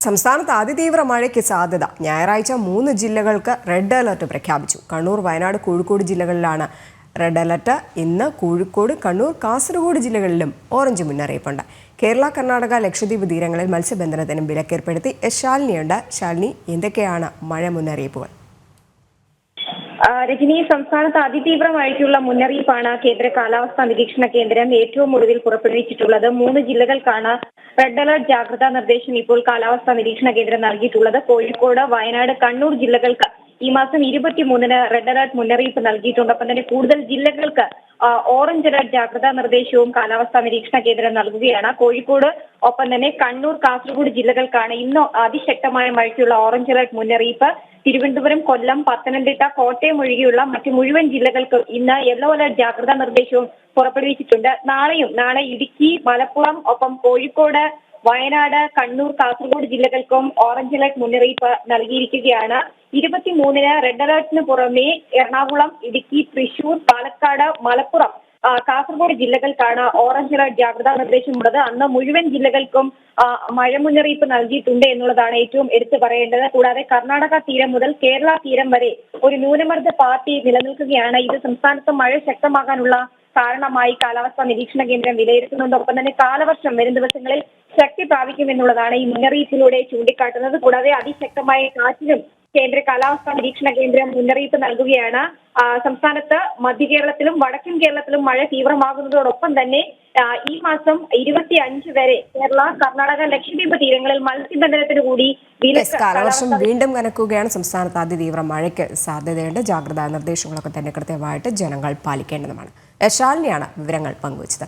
സംസ്ഥാനത്ത് അതിതീവ്ര മഴയ്ക്ക് സാധ്യത. ഞായറാഴ്ച 3 ജില്ലകൾക്ക് റെഡ് അലർട്ട് പ്രഖ്യാപിച്ചു. കണ്ണൂർ, വയനാട്, കോഴിക്കോട് ജില്ലകളിലാണ് റെഡ് അലർട്ട്. ഇന്ന് കോഴിക്കോട്, കണ്ണൂർ, കാസർഗോഡ് ജില്ലകളിലും ഓറഞ്ച് മുന്നറിയിപ്പുണ്ട്. കേരള, കർണാടക, ലക്ഷദ്വീപ് തീരങ്ങളിൽ മത്സ്യബന്ധനത്തിനും വിലക്കേർപ്പെടുത്തി. ശാലിനിയുണ്ട്. ശാലിനി, എന്തൊക്കെയാണ് മഴ മുന്നറിയിപ്പുകൾ? രജനി, സംസ്ഥാനത്ത് അതിതീവ്ര മഴയ്ക്കുള്ള മുന്നറിയിപ്പാണ് കേന്ദ്ര കാലാവസ്ഥാ നിരീക്ഷണ കേന്ദ്രം ഏറ്റവും ഒടുവിൽ പുറപ്പെടുവിച്ചിട്ടുള്ളത്. 3 ജില്ലകൾക്കാണ് റെഡ് അലർട്ട് ജാഗ്രതാ നിർദ്ദേശം ഇപ്പോൾ കാലാവസ്ഥാ നിരീക്ഷണ കേന്ദ്രം നൽകിയിട്ടുള്ളത്. കോഴിക്കോട്, വയനാട്, കണ്ണൂർ ജില്ലകൾക്ക് ഈ മാസം 23-ന് റെഡ് അലർട്ട് മുന്നറിയിപ്പ് നൽകിയിട്ടുണ്ട്. ഒപ്പം തന്നെ കൂടുതൽ ജില്ലകൾക്ക് ഓറഞ്ച് അലർട്ട് ജാഗ്രതാ നിർദ്ദേശവും കാലാവസ്ഥാ നിരീക്ഷണ കേന്ദ്രം നൽകുകയാണ്. കോഴിക്കോട്, ഒപ്പം തന്നെ കണ്ണൂർ, കാസർഗോഡ് ജില്ലകൾക്കാണ് ഇന്ന് അതിശക്തമായ മഴയ്ക്കുള്ള ഓറഞ്ച് അലർട്ട് മുന്നറിയിപ്പ്. തിരുവനന്തപുരം, കൊല്ലം, പത്തനംതിട്ട, കോട്ടയം ഒഴികെയുള്ള മറ്റ് മുഴുവൻ ജില്ലകൾക്കും ഇന്ന് യെല്ലോ അലർട്ട് ജാഗ്രതാ നിർദ്ദേശവും പുറപ്പെടുവിച്ചിട്ടുണ്ട്. നാളെ ഇടുക്കി, മലപ്പുറം, ഒപ്പം കോഴിക്കോട്, വയനാട്, കണ്ണൂർ, കാസർഗോഡ് ജില്ലകൾക്കും ഓറഞ്ച് അലർട്ട് മുന്നറിയിപ്പ് നൽകിയിരിക്കുകയാണ്. 23-ന് റെഡ് അലർട്ടിന് പുറമെ എറണാകുളം, ഇടുക്കി, തൃശൂർ, പാലക്കാട്, മലപ്പുറം, കാസർഗോഡ് ജില്ലകൾക്കാണ് ഓറഞ്ച് അലർട്ട് ജാഗ്രതാ നിർദ്ദേശമുള്ളത്. അന്ന് മുഴുവൻ ജില്ലകൾക്കും മഴ മുന്നറിയിപ്പ് നൽകിയിട്ടുണ്ട് എന്നുള്ളതാണ് ഏറ്റവും എടുത്തു പറയേണ്ടത്. കൂടാതെ കർണാടക തീരം മുതൽ കേരള തീരം വരെ ഒരു ന്യൂനമർദ്ദ പാത്തി നിലനിൽക്കുകയാണ്. ഇത് സംസ്ഥാനത്ത് മഴ ശക്തമാകാനുള്ള കാരണമായി കാലാവസ്ഥാ നിരീക്ഷണ കേന്ദ്രം വിലയിരുത്തുന്നുണ്ട്. ഒപ്പം തന്നെ കാലവർഷം വരും ദിവസങ്ങളിൽ ശക്തി പ്രാപിക്കുമെന്നുള്ളതാണ് ഈ മുന്നറിയിപ്പിലൂടെ ചൂണ്ടിക്കാട്ടുന്നത്. കൂടാതെ അതിശക്തമായ കാറ്റിനും കേന്ദ്ര കാലാവസ്ഥാ നിരീക്ഷണ കേന്ദ്രം മുന്നറിയിപ്പ് നൽകുകയാണ്. സംസ്ഥാനത്ത് മധ്യ കേരളത്തിലും വടക്കൻ കേരളത്തിലും മഴ തീവ്രമാകുന്നതോടൊപ്പം തന്നെ ഈ മാസം 25 വരെ കേരള, കർണാടക, ലക്ഷദ്വീപ് തീരങ്ങളിൽ മത്സ്യബന്ധനത്തിന് കൂടി കാലവർഷം വീണ്ടും കനക്കുകയാണ്. സംസ്ഥാനത്ത് അതിതീവ്ര മഴയ്ക്ക് സാധ്യതയുണ്ട്. ജാഗ്രതാ നിർദ്ദേശങ്ങളൊക്കെ തന്നെ കൃത്യമായിട്ട് ജനങ്ങൾ പാലിക്കേണ്ടതുമാണ്. ശാലിനിയാണ് വിവരങ്ങൾ പങ്കുവച്ചത്.